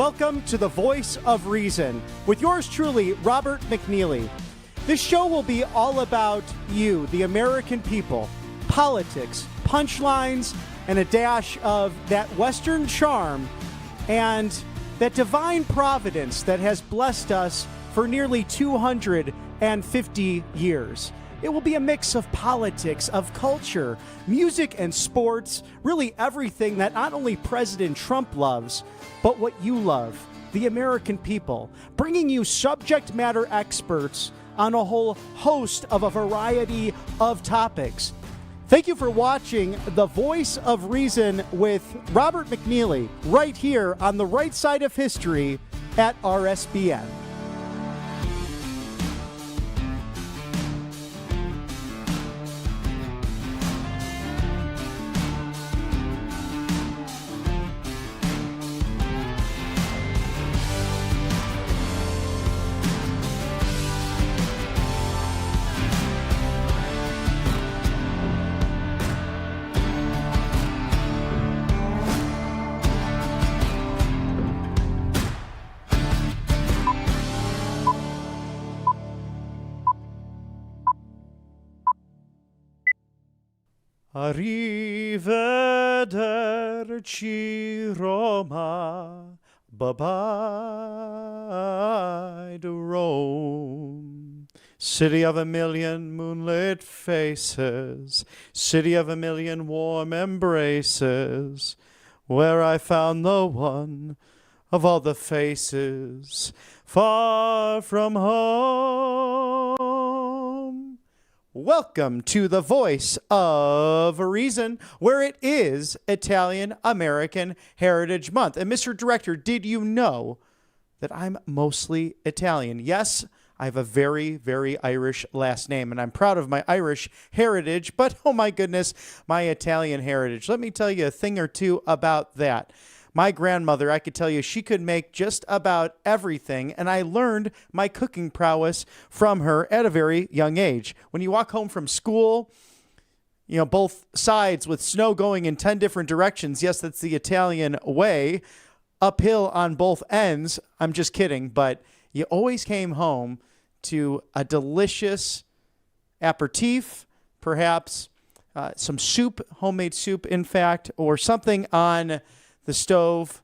Welcome to the Voice of Reason with yours truly, Robert McNeily. This show will be all about you, the American people, politics, punchlines, and a dash of that Western charm and that divine providence that has blessed us for nearly 250 years. It will be a mix of politics, of culture, music, and sports, really everything that not only President Trump loves, but what you love, the American people, bringing you subject matter experts on a whole host of a variety of topics. Thank you for watching The Voice of Reason with Robert McNeily, right here on the right side of history at RSBN. Arrivederci Roma, bye-bye to Rome. City of a million moonlit faces, city of a million warm embraces, where I found the one of all the faces far from home. Welcome to the Voice of Reason, where it is Italian American Heritage Month. And Mr. Director, did you know that I'm mostly Italian? Yes, I have a very, very Irish last name, and I'm proud of my Irish heritage, but oh my goodness, my Italian heritage. Let me tell you a thing or two about that. My grandmother, I could tell you, she could make just about everything, and I learned my cooking prowess from her at a very young age. When you walk home from school, you know, both sides with snow going in 10 different directions, yes, that's the Italian way, uphill on both ends. I'm just kidding, but you always came home to a delicious aperitif, perhaps some soup, homemade soup, in fact, or something on the stove,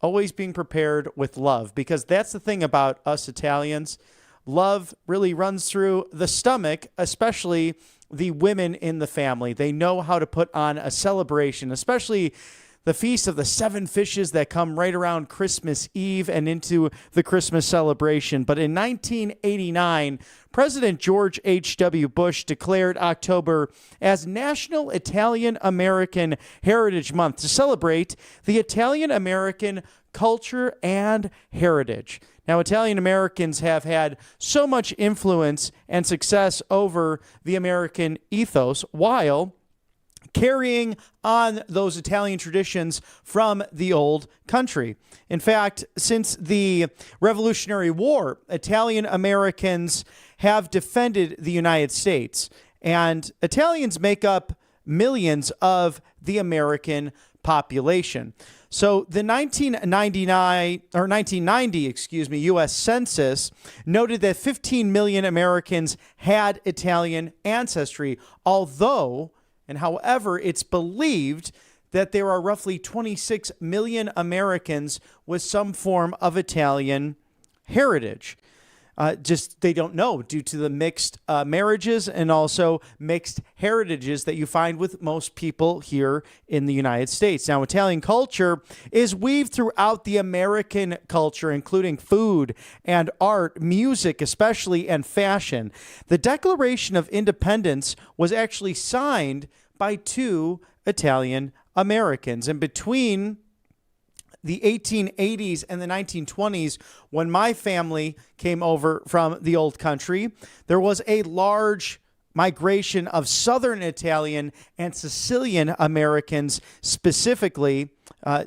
always being prepared with love, because that's the thing about us Italians. Love really runs through the stomach, especially the women in the family. They know how to put on a celebration, especially the Feast of the Seven Fishes that come right around Christmas Eve and into the Christmas celebration. But in 1989, President George H.W. Bush declared October as National Italian American Heritage Month to celebrate the Italian American culture and heritage. Now, Italian Americans have had so much influence and success over the American ethos while carrying on those Italian traditions from the old country. In fact, since the Revolutionary War, Italian Americans have defended the United States, and Italians make up millions of the American population. So the 1990 U.S. Census noted that 15 million Americans had Italian ancestry, however, it's believed that there are roughly 26 million Americans with some form of Italian heritage. Just they don't know due to the mixed marriages and also mixed heritages that you find with most people here in the United States. Now, Italian culture is weaved throughout the American culture, including food and art, music especially, and fashion. The Declaration of Independence was actually signed by two Italian Americans. And between the 1880s and the 1920s, when my family came over from the old country, there was a large migration of Southern Italian and Sicilian Americans, specifically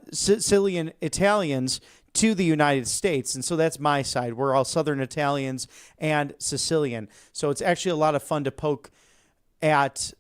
Sicilian Italians, to the United States. And so that's my side. We're all Southern Italians and Sicilian. So it's actually a lot of fun to poke at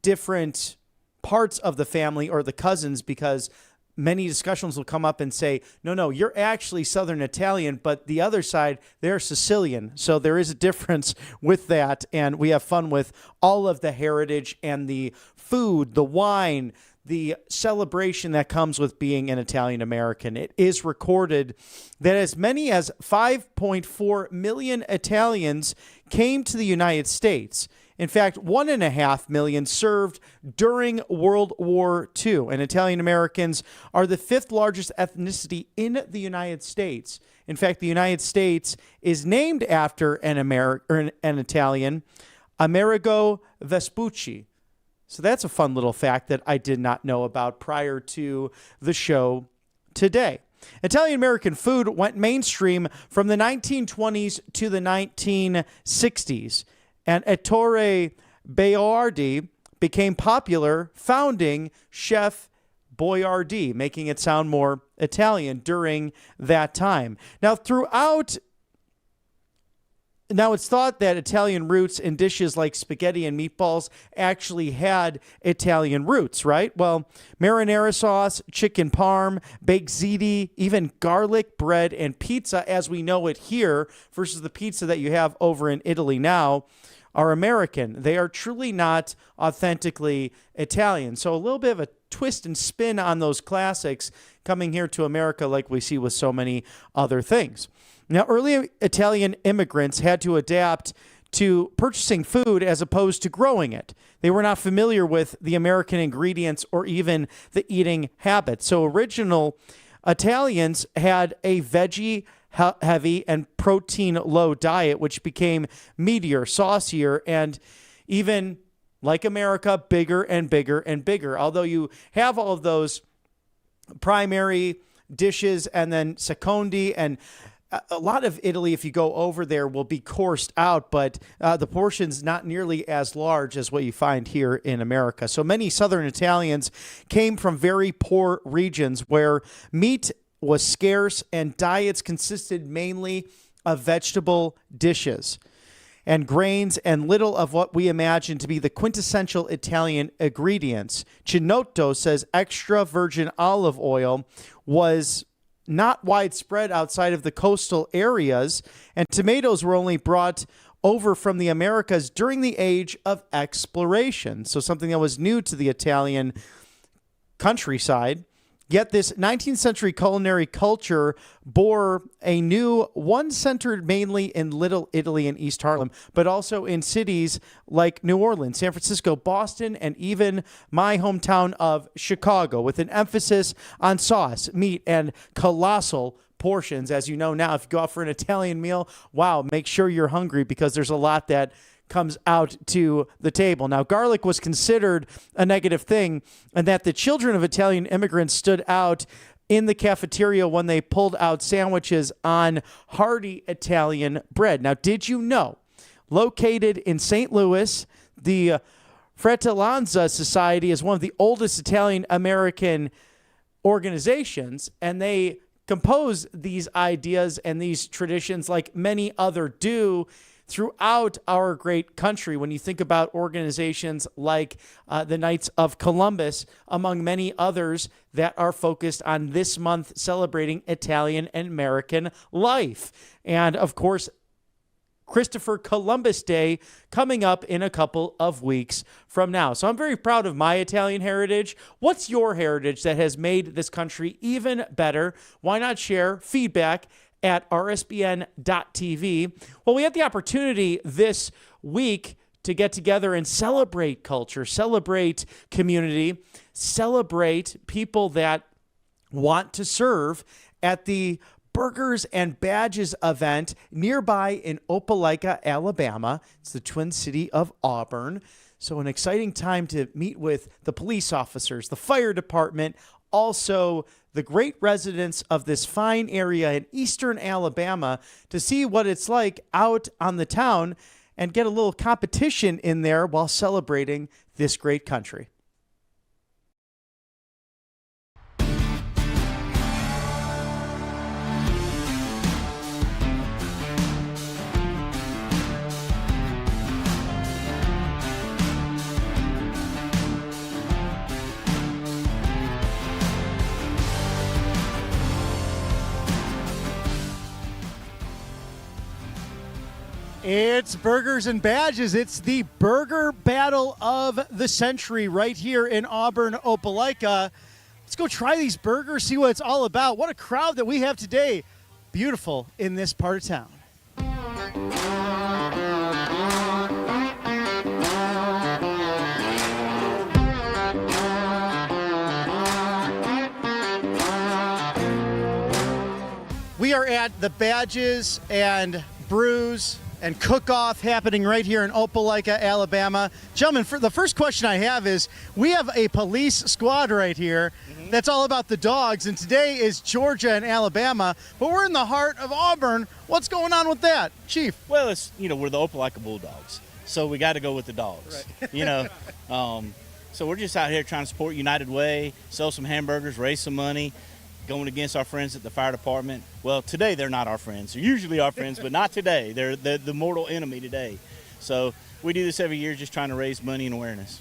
different parts of the family or the cousins, because many discussions will come up and say, no, you're actually Southern Italian, but the other side, they're Sicilian. So there is a difference with that. And we have fun with all of the heritage and the food, the wine, the celebration that comes with being an Italian American. It is recorded that as many as 5.4 million Italians came to the United States. In fact, 1.5 million served during World War II. And Italian Americans are the 5th largest ethnicity in the United States. In fact, the United States is named after an Italian, Amerigo Vespucci. So that's a fun little fact that I did not know about prior to the show today. Italian American food went mainstream from the 1920s to the 1960s. And Ettore Boiardi became popular, founding Chef Boyardee, making it sound more Italian during that time. Now, it's thought that Italian roots in dishes like spaghetti and meatballs actually had Italian roots, right? Well, marinara sauce, chicken parm, baked ziti, even garlic bread and pizza as we know it here versus the pizza that you have over in Italy now are American. They are truly not authentically Italian. So a little bit of a twist and spin on those classics coming here to America like we see with so many other things. Now, early Italian immigrants had to adapt to purchasing food as opposed to growing it. They were not familiar with the American ingredients or even the eating habits. So original Italians had a veggie heavy and protein low diet, which became meatier, saucier, and even like America, bigger and bigger and bigger. Although you have all of those primary dishes and then secondi, and a lot of Italy, if you go over there, will be coursed out, but the portions not nearly as large as what you find here in America. So many Southern Italians came from very poor regions where meat was scarce and diets consisted mainly of vegetable dishes and grains and little of what we imagine to be the quintessential Italian ingredients. Chinotto says extra virgin olive oil was not widespread outside of the coastal areas, and tomatoes were only brought over from the Americas during the age of exploration. So something that was new to the Italian countryside. Yet this 19th century culinary culture bore a new one centered mainly in Little Italy and East Harlem, but also in cities like New Orleans, San Francisco, Boston, and even my hometown of Chicago, with an emphasis on sauce, meat, and colossal portions. As you know now, if you go out for an Italian meal, wow, make sure you're hungry because there's a lot that comes out to the table. Now, garlic was considered a negative thing, and that the children of Italian immigrants stood out in the cafeteria when they pulled out sandwiches on hearty Italian bread. Now, did you know, located in St. Louis, the Fratellanza Society is one of the oldest Italian American organizations, and they compose these ideas and these traditions like many other do throughout our great country. When you think about organizations like the Knights of Columbus, among many others that are focused on this month celebrating Italian and American life. And of course, Christopher Columbus Day coming up in a couple of weeks from now. So I'm very proud of my Italian heritage. What's your heritage that has made this country even better? Why not share feedback at rsbn.tv. Well, we had the opportunity this week to get together and celebrate culture, celebrate community, celebrate people that want to serve at the Burgers and Badges event nearby in Opelika, Alabama. It's the Twin City of Auburn. So an exciting time to meet with the police officers, the fire department, also the great residents of this fine area in eastern Alabama to see what it's like out on the town and get a little competition in there while celebrating this great country. It's Burgers and Badges. It's the burger battle of the century right here in Auburn, Opelika. Let's go try these burgers, see what it's all about. What a crowd that we have today. Beautiful in this part of town. We are at the Badges and Brews and cook-off happening right here in Opelika, Alabama. Gentlemen, for the first question I have is, we have a police squad right here that's all about the dogs, and today is Georgia and Alabama, but we're in the heart of Auburn. What's going on with that, Chief? Well, it's, we're the Opelika Bulldogs, so we got to go with the dogs, right. So we're just out here trying to support United Way, sell some hamburgers, raise some money, going against our friends at the fire department. Well, today they're not our friends. They're usually our friends, but not today. They're the mortal enemy today. So we do this every year, just trying to raise money and awareness.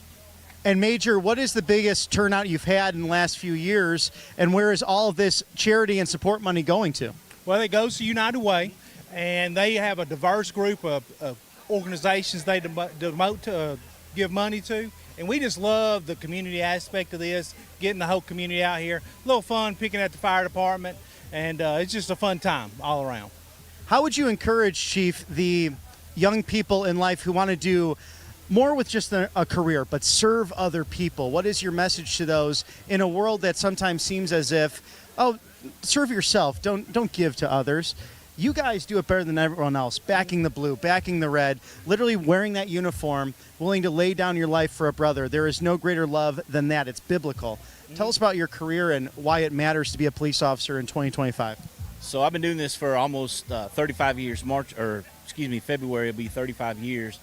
And Major, what is the biggest turnout you've had in the last few years, and where is all of this charity and support money going to? Well, it goes to United Way, and they have a diverse group of organizations they devote to give money to. And we just love the community aspect of this, getting the whole community out here. A little fun picking at the fire department, and it's just a fun time all around. How would you encourage, Chief, the young people in life who want to do more with just a career, but serve other people? What is your message to those in a world that sometimes seems as if, oh, serve yourself, don't give to others? You guys do it better than everyone else, backing the blue, backing the red, literally wearing that uniform, willing to lay down your life for a brother. There is no greater love than that. It's biblical. Tell us about your career and why it matters to be a police officer in 2025. So I've been doing this for almost 35 years. February will be 35 years.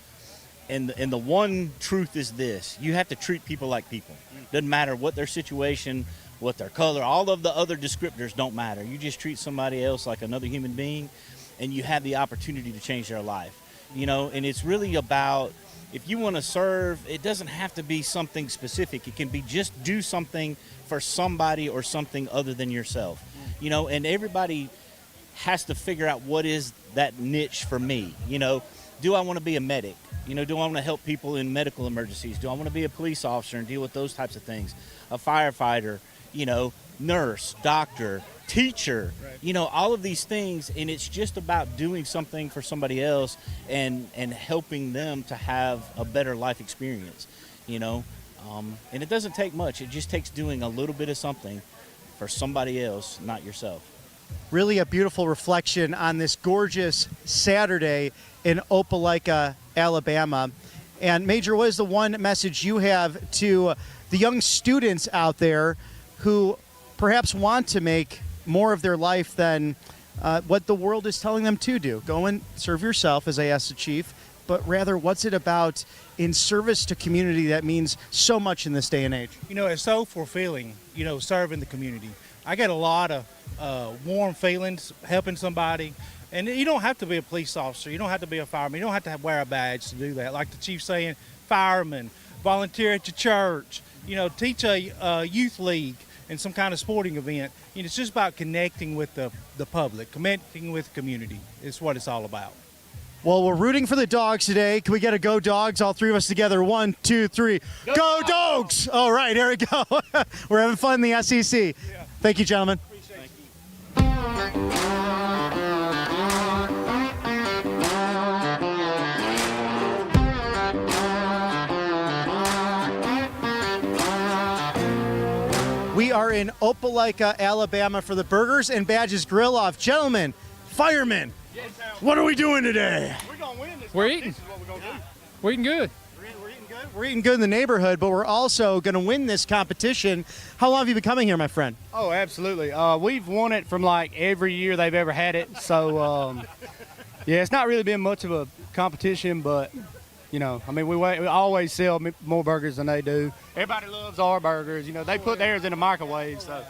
And the one truth is this: you have to treat people like people. Doesn't matter what their situation, what their color, all of the other descriptors don't matter. You just treat somebody else like another human being, and you have the opportunity to change their life. And it's really about, if you want to serve, it doesn't have to be something specific. It can be just do something for somebody or something other than yourself. And everybody has to figure out what is that niche for me. Do I want to be a medic? Do I want to help people in medical emergencies? Do I want to be a police officer and deal with those types of things? A firefighter, nurse, doctor, teacher, right. All of these things. And it's just about doing something for somebody else and helping them to have a better life experience, and it doesn't take much. It just takes doing a little bit of something for somebody else, not yourself. Really a beautiful reflection on this gorgeous Saturday in Opelika, Alabama. And Major, what is the one message you have to the young students out there who perhaps want to make more of their life than what the world is telling them to do? Go and serve yourself, as I asked the Chief, but rather what's it about in service to community that means so much in this day and age? It's so fulfilling, serving the community. I get a lot of warm feelings helping somebody. And you don't have to be a police officer. You don't have to be a fireman. You don't have to wear a badge to do that. Like the Chief saying, fireman, volunteer at your church, teach a youth league and some kind of sporting event. It's just about connecting with the public, connecting with the community. It's what it's all about. Well, we're rooting for the dogs today. Can we get a go dogs? All three of us together. 1, 2, 3. Go dogs! All right, here we go. We're having fun in the SEC. Yeah. Thank you, gentlemen. Appreciate it. We are in Opelika, Alabama for the Burgers and Badges Grill-Off. Gentlemen, firemen, what are we doing today? We're going to win this. We're eating. This is what we're going to do. We're eating good. We're eating good. We're eating good in the neighborhood, but we're also going to win this competition. How long have you been coming here, my friend? Oh, absolutely. We've won it from like every year they've ever had it. So, yeah, it's not really been much of a competition, but, we always sell more burgers than they do. Everybody loves our burgers. They put theirs in the microwave. So.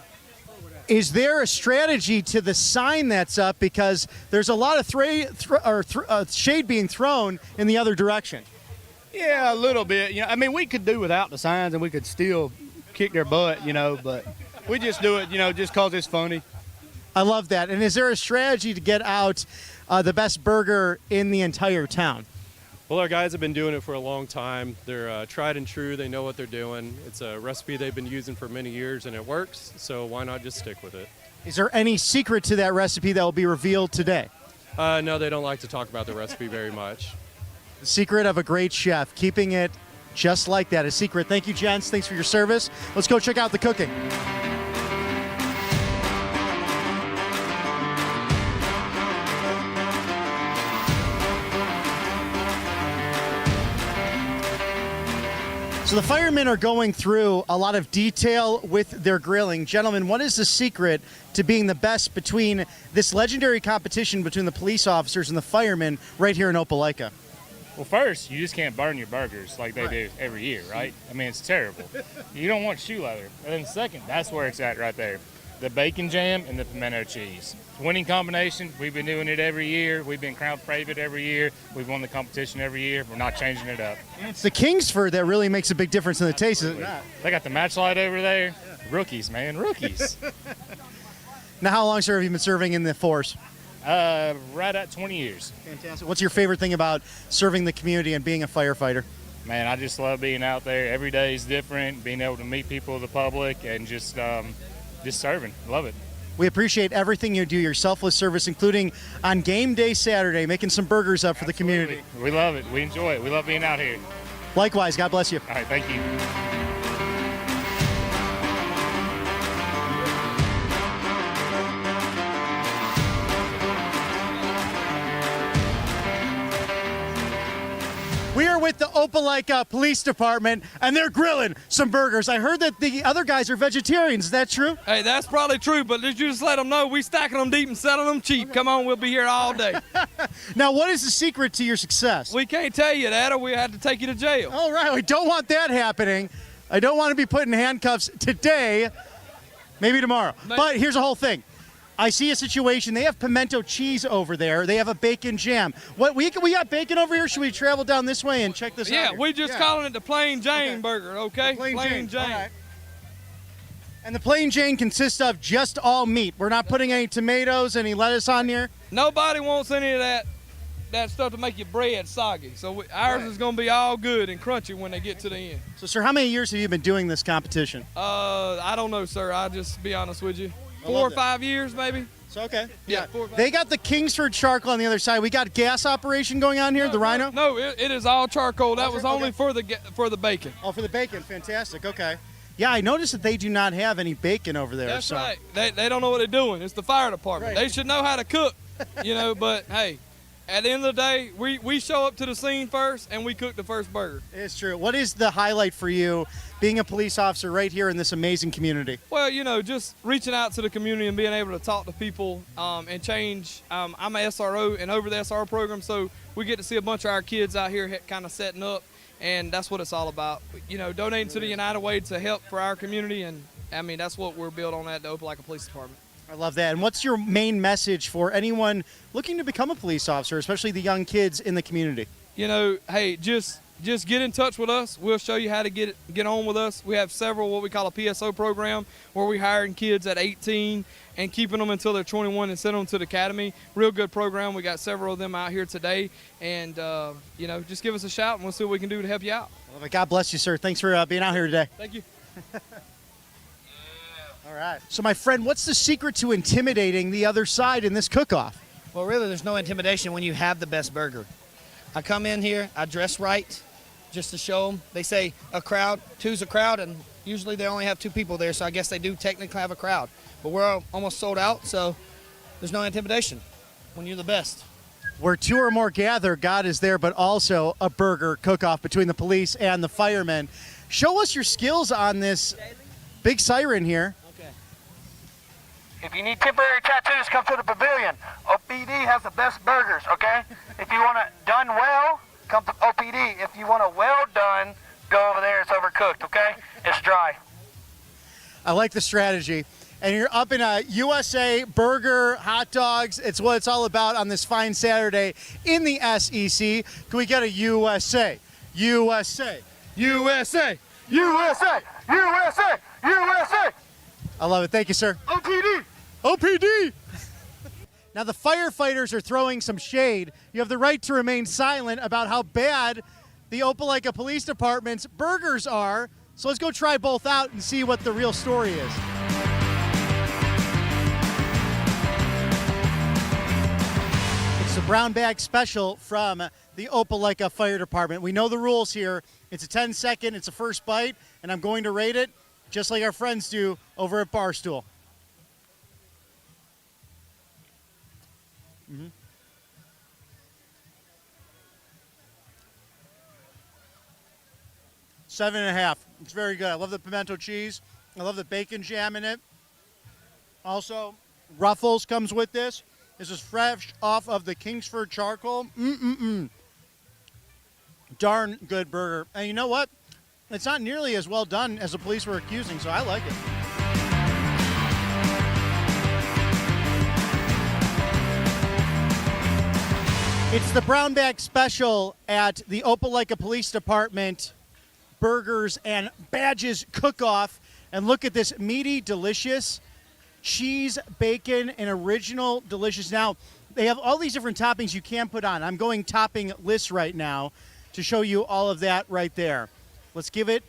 Is there a strategy to the sign that's up? Because there's a lot of shade being thrown in the other direction. Yeah, a little bit. We could do without the signs and we could still kick their butt, but we just do it, just because it's funny. I love that. And is there a strategy to get out the best burger in the entire town? Well, our guys have been doing it for a long time. They're tried and true. They know what they're doing. It's a recipe they've been using for many years, and it works, so why not just stick with it? Is there any secret to that recipe that will be revealed today? No, they don't like to talk about the recipe very much. The secret of a great chef, keeping it just like that, a secret. Thank you, gents. Thanks for your service. Let's go check out the cooking. So the firemen are going through a lot of detail with their grilling. Gentlemen, what is the secret to being the best between this legendary competition between the police officers and the firemen right here in Opelika? Well, first, you just can't burn your burgers like they do every year, right? I mean, it's terrible. You don't want shoe leather. And then second, that's where it's at right there. The bacon jam and the pimento cheese. Winning combination. We've been doing it every year. We've been crowned favorite every year. We've won the competition every year. We're not changing it up. It's the Kingsford that really makes a big difference in the taste, is it not? They got the match light over there. Yeah. Rookies, man, rookies. Now, how long, sir, have you been serving in the force? Right at 20 years. Fantastic. What's your favorite thing about serving the community and being a firefighter? Man, I just love being out there. Every day is different, being able to meet people, the public, and just serving. Love it. We appreciate everything you do, your selfless service, including on game day Saturday, making some burgers up for the community. We love it. We enjoy it. We love being out here. Likewise. God bless you. All right, thank you. We are with the Opelika Police Department, and they're grilling some burgers. I heard that the other guys are vegetarians. Is that true? Hey, that's probably true, but did you just let them know we stacking them deep and selling them cheap? Okay. Come on, we'll be here all day. Now, what is the secret to your success? We can't tell you that, or we have to take you to jail. All right, we don't want that happening. I don't want to be put in handcuffs today, maybe tomorrow. But here's the whole thing. I see a situation. They have pimento cheese over there. They have a bacon jam. What we got bacon over here? Should we travel down this way and check this out? Yeah, we just calling it the Plain Jane burger, okay? Plain Jane. All right. And the Plain Jane consists of just all meat. We're not putting any tomatoes, any lettuce on here. Nobody wants any of that stuff to make your bread soggy. So ours is going to be all good and crunchy when they get to the end. So, sir, how many years have you been doing this competition? I don't know, sir. I'll just be honest with you. 4 or 5 years, maybe. So, okay. Yeah. 4 or 5. They got the Kingsford charcoal on the other side. We got gas operation going on here, the Rhino? No, it is all charcoal. That was only for the bacon. Oh, for the bacon. Fantastic. Okay. Yeah, I noticed that they do not have any bacon over there. That's right. They don't know what they're doing. It's the fire department. Right. They should know how to cook, but hey, at the end of the day, we show up to the scene first and we cook the first burger. It's true. What is the highlight for you being a police officer right here in this amazing community? Well, just reaching out to the community and being able to talk to people and change. I'm an SRO and over the SRO program, so we get to see a bunch of our kids out here kind of setting up, and that's what it's all about. Donating to the United Way to help for our community, and I mean, that's what we're built on at the Opelika Police Department. I love that. And what's your main message for anyone looking to become a police officer, especially the young kids in the community? Hey, just get in touch with us. We'll show you how to get on with us. We have several what we call a PSO program where we're hiring kids at 18 and keeping them until they're 21 and sending them to the academy. Real good program. We got several of them out here today. And, just give us a shout and we'll see what we can do to help you out. Well, God bless you, sir. Thanks for being out here today. Thank you. All right. So, my friend, what's the secret to intimidating the other side in this cook-off? Well, really, there's no intimidation when you have the best burger. I come in here, I dress right, just to show them. They say two's a crowd, and usually they only have 2 people there, so I guess they do technically have a crowd. But we're almost sold out, so there's no intimidation when you're the best. Where 2 or more gather, God is there, but also a burger cook-off between the police and the firemen. Show us your skills on this big siren here. If you need temporary tattoos, come to the pavilion. OPD has the best burgers, okay? If you want it done well, come to OPD. If you want it well done, go over there. It's overcooked, okay? It's dry. I like the strategy. And you're up in a USA burger, hot dogs. It's what it's all about on this fine Saturday in the SEC. Can we get a USA? USA. USA. USA. USA. USA. I love it. Thank you, sir. OPD. OPD. Now, the firefighters are throwing some shade. You have the right to remain silent about how bad the Opelika Police Department's burgers are. So let's go try both out and see what the real story is. It's the brown bag special from the Opelika Fire Department. We know the rules here. It's a 10-second, it's a first bite, and I'm going to rate it just like our friends do over at Barstool. 7.5. It's very good. I love the pimento cheese. I love the bacon jam in it. Also, Ruffles comes with this. This is fresh off of the Kingsford charcoal. Darn good burger. And you know what? It's not nearly as well done as the police were accusing, so I like it. It's the brown bag special at the Opelika Police Department Burgers and Badges Cook-Off. And look at this meaty, delicious cheese, bacon, and original delicious. Now, they have all these different toppings you can put on. I'm going topping list right now to show you all of that right there. Let's give it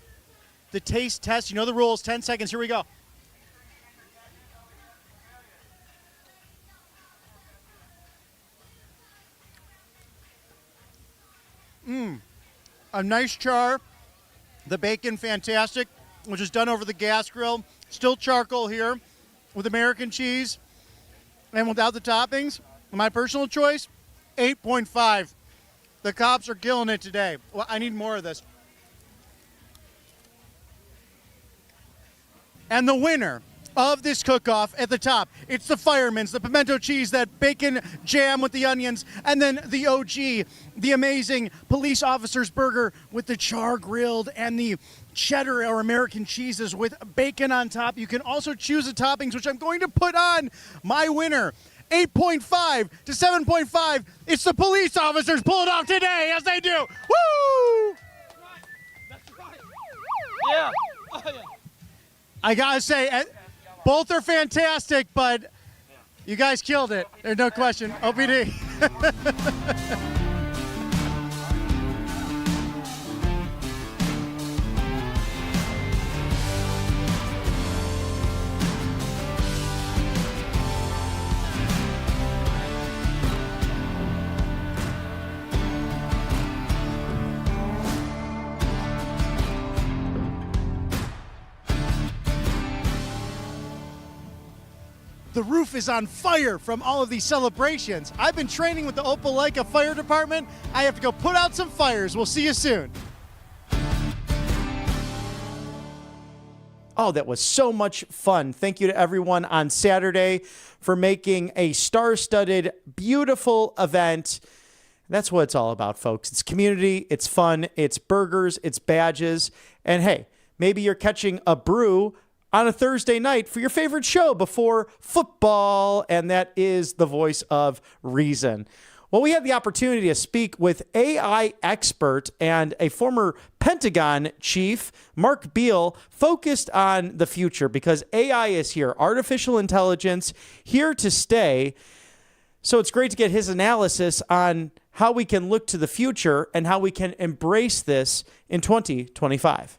the taste test. You know the rules. 10 seconds. Here we go. A nice char. The bacon, fantastic, which is done over the gas grill. Still charcoal here with American cheese and without the toppings. My personal choice, 8.5. The cops are killing it today. Well, I need more of this. And the winner of this cook-off at the top, it's the Fireman's, the pimento cheese, that bacon jam with the onions, and then the OG, the amazing police officer's burger with the char grilled and the cheddar or American cheeses with bacon on top. You can also choose the toppings, which I'm going to put on. My winner, 8.5 to 7.5. It's the police officers. Pull it off today, as they do. Woo! That's right. Yeah. Oh, yeah. I gotta say, both are fantastic, but you guys killed it. There's no question. OPD. The roof is on fire from all of these celebrations. I've been training with the Opelika Fire Department. I have to go put out some fires. We'll see you soon. Oh, that was so much fun. Thank you to everyone on Saturday for making a star-studded, beautiful event. That's what it's all about, folks. It's community, it's fun, it's burgers, it's badges. And hey, maybe you're catching a brew on a Thursday night for your favorite show before football, and that is the voice of reason. Well, we had the opportunity to speak with AI expert and a former Pentagon chief, Mark Beall, focused on the future because AI is here, artificial intelligence, here to stay. So it's great to get his analysis on how we can look to the future and how we can embrace this in 2025.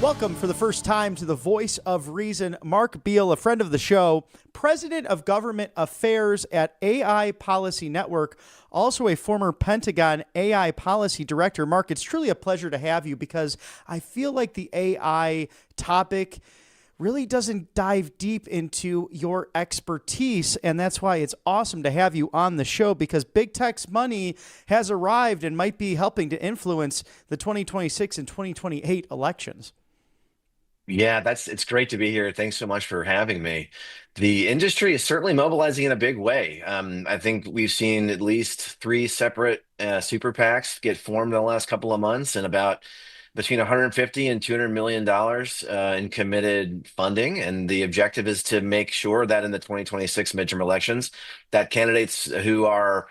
Welcome for the first time to the Voice of Reason, Mark Beall, a friend of the show, President of Government Affairs at AI Policy Network, also a former Pentagon AI Policy Director. Mark, it's truly a pleasure to have you because I feel like the AI topic really doesn't dive deep into your expertise, and that's why it's awesome to have you on the show because big tech's money has arrived and might be helping to influence the 2026 and 2028 elections. Yeah, it's great to be here. Thanks so much for having me. The industry is certainly mobilizing in a big way. I think we've seen at least three separate super PACs get formed in the last couple of months, and about between 150 and $200 million in committed funding. And the objective is to make sure that in the 2026 midterm elections, that candidates who are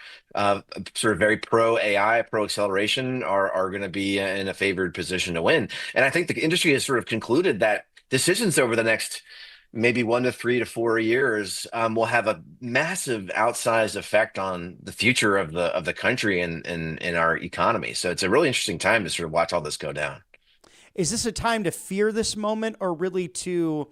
sort of very pro AI, pro acceleration are going to be in a favored position to win. And I think the industry has sort of concluded that decisions over the next maybe 1 to 3 to 4 years will have a massive outsized effect on the future of the country and our economy. So it's a really interesting time to sort of watch all this go down. Is this a time to fear this moment or really to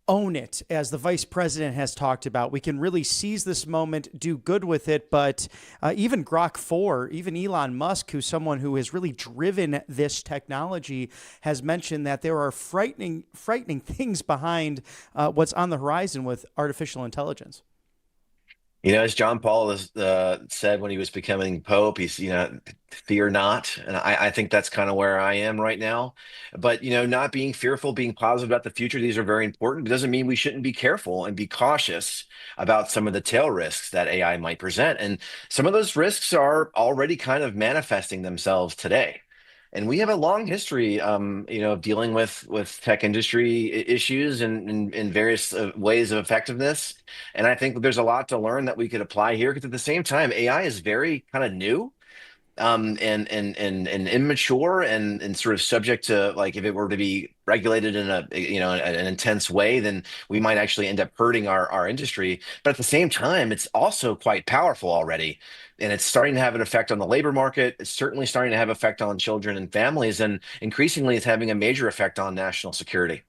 own it, as the vice president has talked about? We can really seize this moment, do good with it. But even Grok 4, even Elon Musk, who's someone who has really driven this technology, has mentioned that there are frightening things behind what's on the horizon with artificial intelligence. As John Paul has, said when he was becoming Pope, he's, fear not. And I think that's kind of where I am right now. But, not being fearful, being positive about the future, these are very important. It doesn't mean we shouldn't be careful and be cautious about some of the tail risks that AI might present. And some of those risks are already kind of manifesting themselves today. And we have a long history, of dealing with tech industry issues and in various ways of effectiveness. And I think there's a lot to learn that we could apply here because at the same time, AI is very kind of new and immature and sort of subject to, like, if it were to be regulated in an intense way, then we might actually end up hurting our industry. But at the same time, it's also quite powerful already. And it's starting to have an effect on the labor market. It's certainly starting to have effect on children and families. And increasingly, it's having a major effect on national security.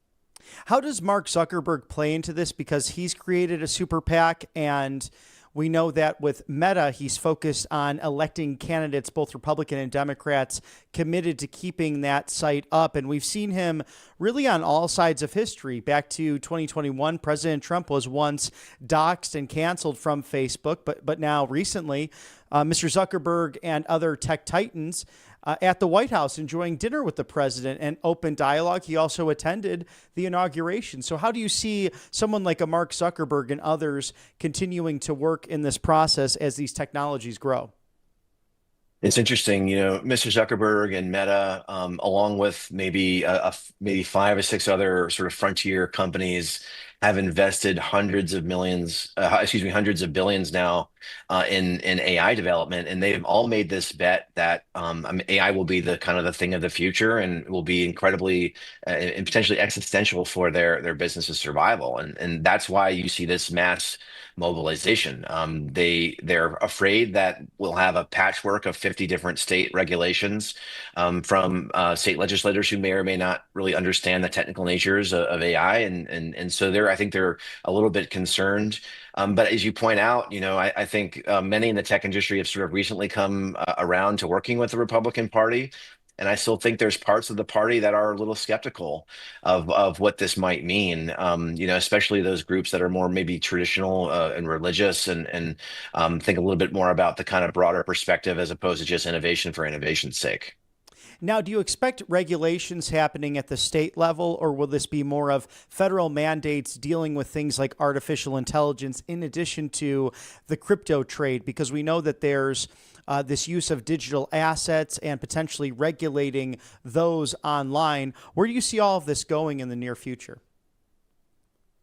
How does Mark Zuckerberg play into this? Because he's created a super PAC, and we know that with Meta, he's focused on electing candidates, both Republican and Democrats, committed to keeping that site up. And we've seen him really on all sides of history. Back to 2021, President Trump was once doxxed and canceled from Facebook, but now recently, Mr. Zuckerberg and other tech titans at the White House enjoying dinner with the president and open dialogue. He also attended the inauguration. So how do you see someone like a Mark Zuckerberg and others continuing to work in this process as these technologies grow? It's interesting, Mr. Zuckerberg and Meta, along with maybe 5 or 6 other sort of frontier companies, have invested hundreds of billions now in AI development, and they've all made this bet that AI will be the kind of the thing of the future and will be incredibly and potentially existential for their business's survival, and that's why you see this mass mobilization. They're afraid that we'll have a patchwork of 50 different state regulations from state legislators who may or may not really understand the technical natures of AI, and so I think they're a little bit concerned. But as you point out, I think many in the tech industry have sort of recently come around to working with the Republican Party. And I still think there's parts of the party that are a little skeptical of what this might mean, especially those groups that are more maybe traditional and religious and think a little bit more about the kind of broader perspective as opposed to just innovation for innovation's sake. Now, do you expect regulations happening at the state level, or will this be more of federal mandates dealing with things like artificial intelligence in addition to the crypto trade? Because we know that there's this use of digital assets and potentially regulating those online. Where do you see all of this going in the near future?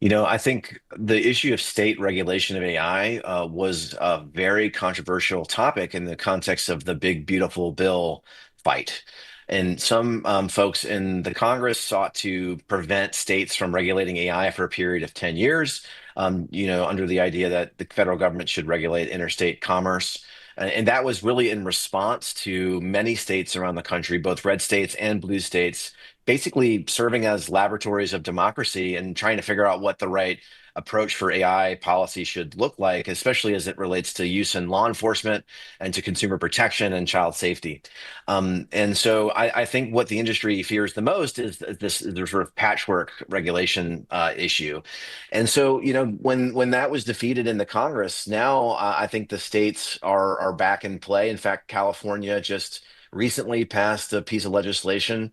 I think the issue of state regulation of AI was a very controversial topic in the context of the big, beautiful bill fight. And some folks in the Congress sought to prevent states from regulating AI for a period of 10 years, under the idea that the federal government should regulate interstate commerce. And that was really in response to many states around the country, both red states and blue states, basically serving as laboratories of democracy and trying to figure out what the right approach for AI policy should look like, especially as it relates to use in law enforcement and to consumer protection and child safety. And so I think what the industry fears the most is this sort of patchwork regulation issue. And so, when that was defeated in the Congress, now I think the states are back in play. In fact, California just recently passed a piece of legislation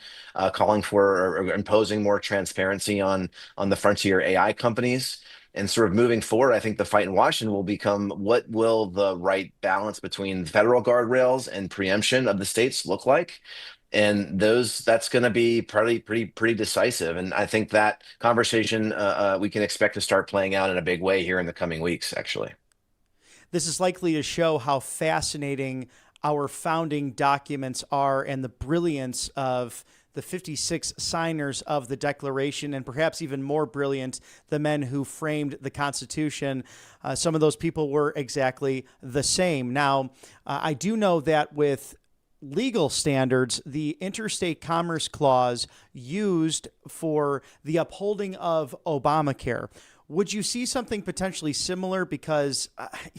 calling for or imposing more transparency on the frontier AI companies. And sort of moving forward, I think the fight in Washington will become, what will the right balance between federal guardrails and preemption of the states look like? And that's going to be pretty decisive. And I think that conversation we can expect to start playing out in a big way here in the coming weeks, actually. This is likely to show how fascinating our founding documents are and the brilliance of the 56 signers of the Declaration, and perhaps even more brilliant, the men who framed the Constitution. Some of those people were exactly the same. Now, I do know that with legal standards, the interstate commerce clause used for the upholding of Obamacare, would you see something potentially similar? Because,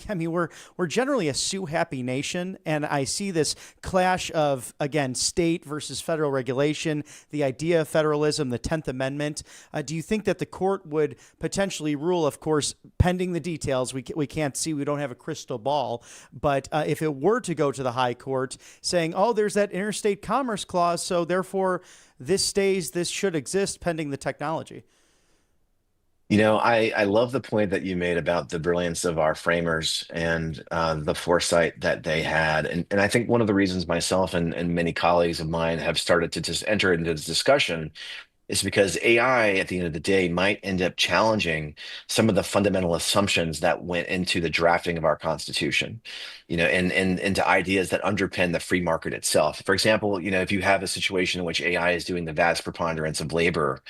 we're generally a sue-happy nation, and I see this clash of, again, state versus federal regulation, the idea of federalism, the 10th Amendment. Do you think that the court would potentially rule, of course, pending the details? We can't see, we don't have a crystal ball, but if it were to go to the high court saying, oh, there's that interstate commerce clause, so therefore this stays, this should exist pending the technology. I love the point that you made about the brilliance of our framers and the foresight that they had. And I think one of the reasons myself and many colleagues of mine have started to just enter into this discussion is because AI, at the end of the day, might end up challenging some of the fundamental assumptions that went into the drafting of our Constitution, and into ideas that underpin the free market itself. For example, if you have a situation in which AI is doing the vast preponderance of labor,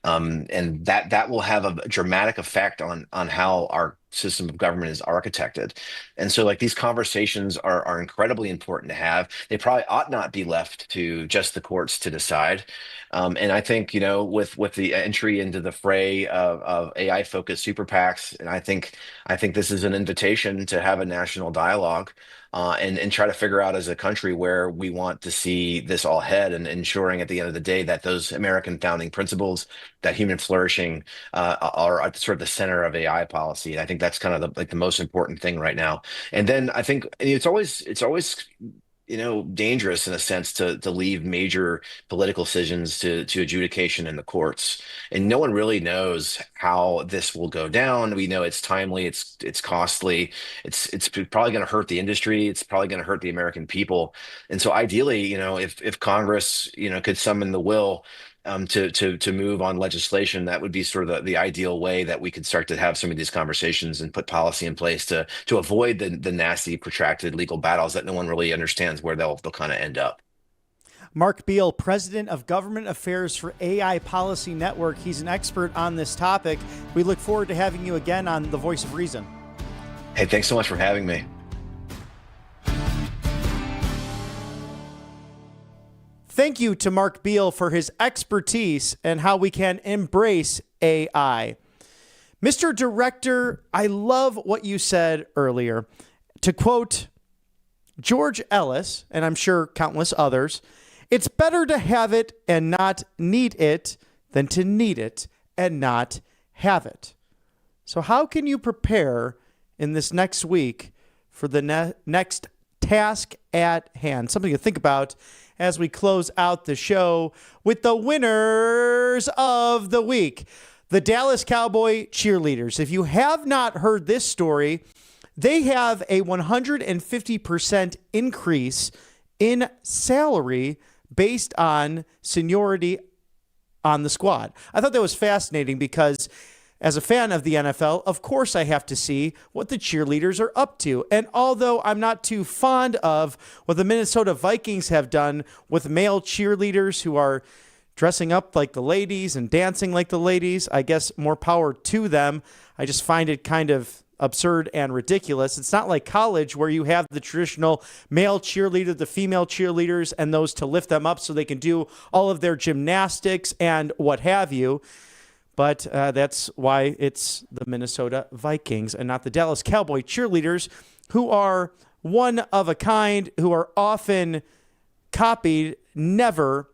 and that will have a dramatic effect on how our system of government is architected. And so these conversations are incredibly important to have. They probably ought not be left to just the courts to decide. And I think, with the entry into the fray of AI focused super PACs, and I think this is an invitation to have a national dialogue and try to figure out as a country where we want to see this all head, and ensuring at the end of the day that those American founding principles, that human flourishing, are at sort of the center of AI policy. I think that's kind of the most important thing right now. And then I think it's always dangerous in a sense to leave major political decisions to adjudication in the courts. And no one really knows how this will go down. We know it's timely, it's costly, it's probably going to hurt the industry, it's probably going to hurt the American people. And so ideally, if Congress, could summon the will to move on legislation, that would be sort of the ideal way that we could start to have some of these conversations and put policy in place to avoid the nasty, protracted legal battles that no one really understands where they'll kind of end up. Mark Beall, President of Government Affairs for AI Policy Network. He's an expert on this topic. We look forward to having you again on The Voice of Reason. Hey, thanks so much for having me. Thank you to Mark Beall for his expertise and how we can embrace AI. Mr. Director, I love what you said earlier. To quote George Ellis, and I'm sure countless others, it's better to have it and not need it than to need it and not have it. So how can you prepare in this next week for the next task at hand? Something to think about as we close out the show with the winners of the week, the Dallas Cowboy cheerleaders. If you have not heard this story, they have a 150% increase in salary based on seniority on the squad. I thought that was fascinating because as a fan of the NFL, of course I have to see what the cheerleaders are up to. And although I'm not too fond of what the Minnesota Vikings have done with male cheerleaders who are dressing up like the ladies and dancing like the ladies, I guess more power to them. I just find it kind of absurd and ridiculous. It's not like college where you have the traditional male cheerleader, the female cheerleaders, and those to lift them up so they can do all of their gymnastics and what have you. But that's why it's the Minnesota Vikings and not the Dallas Cowboy cheerleaders, who are one of a kind, who are often copied, never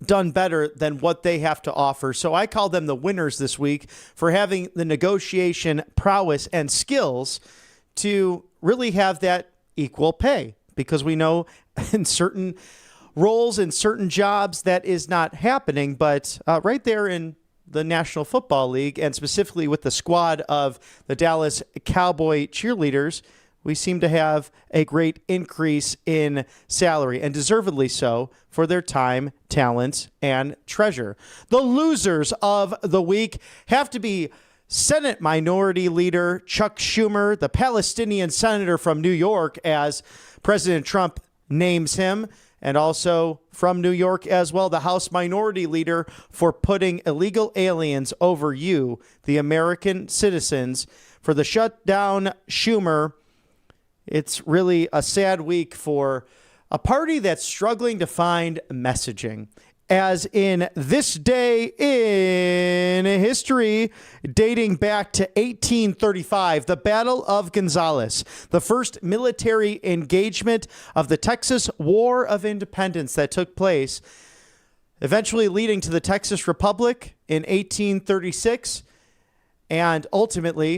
done better than what they have to offer. So I call them the winners this week for having the negotiation prowess and skills to really have that equal pay, because we know in certain roles in certain jobs that is not happening, but right there in the National Football League, and specifically with the squad of the Dallas Cowboy cheerleaders, we seem to have a great increase in salary, and deservedly so, for their time, talents, and treasure. The losers of the week have to be Senate Minority Leader Chuck Schumer, the Palestinian senator from New York, as President Trump names him, and also from New York as well, the House Minority Leader for putting illegal aliens over you, the American citizens, for the shutdown Schumer. It's really a sad week for a party that's struggling to find messaging. As in this day in history, dating back to 1835, the Battle of Gonzales, the first military engagement of the Texas War of Independence that took place, eventually leading to the Texas Republic in 1836, and ultimately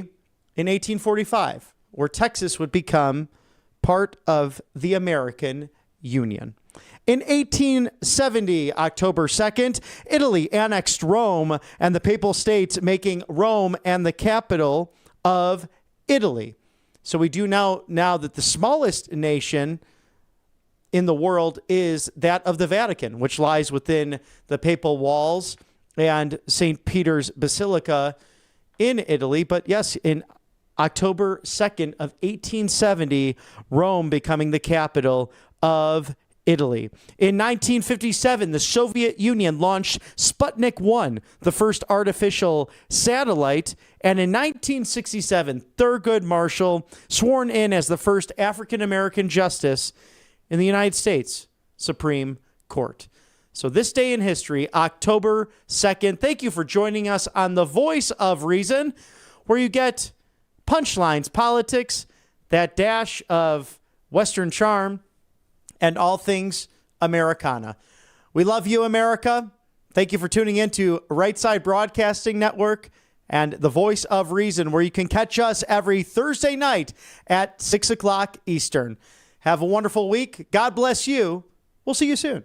in 1845, where Texas would become part of the American Union. In 1870, October 2nd, Italy annexed Rome and the Papal States, making Rome and the capital of Italy. So we do now that the smallest nation in the world is that of the Vatican, which lies within the Papal walls and St. Peter's Basilica in Italy. But yes, in October 2nd of 1870, Rome becoming the capital of Italy. In 1957, the Soviet Union launched Sputnik 1, the first artificial satellite. And in 1967, Thurgood Marshall sworn in as the first African-American justice in the United States Supreme Court. So this day in history, October 2nd. Thank you for joining us on The Voice of Reason, where you get punchlines, politics, that dash of Western charm, and all things Americana. We love you, America. Thank you for tuning in to Right Side Broadcasting Network and The Voice of Reason, where you can catch us every Thursday night at 6 o'clock Eastern. Have a wonderful week. God bless you. We'll see you soon.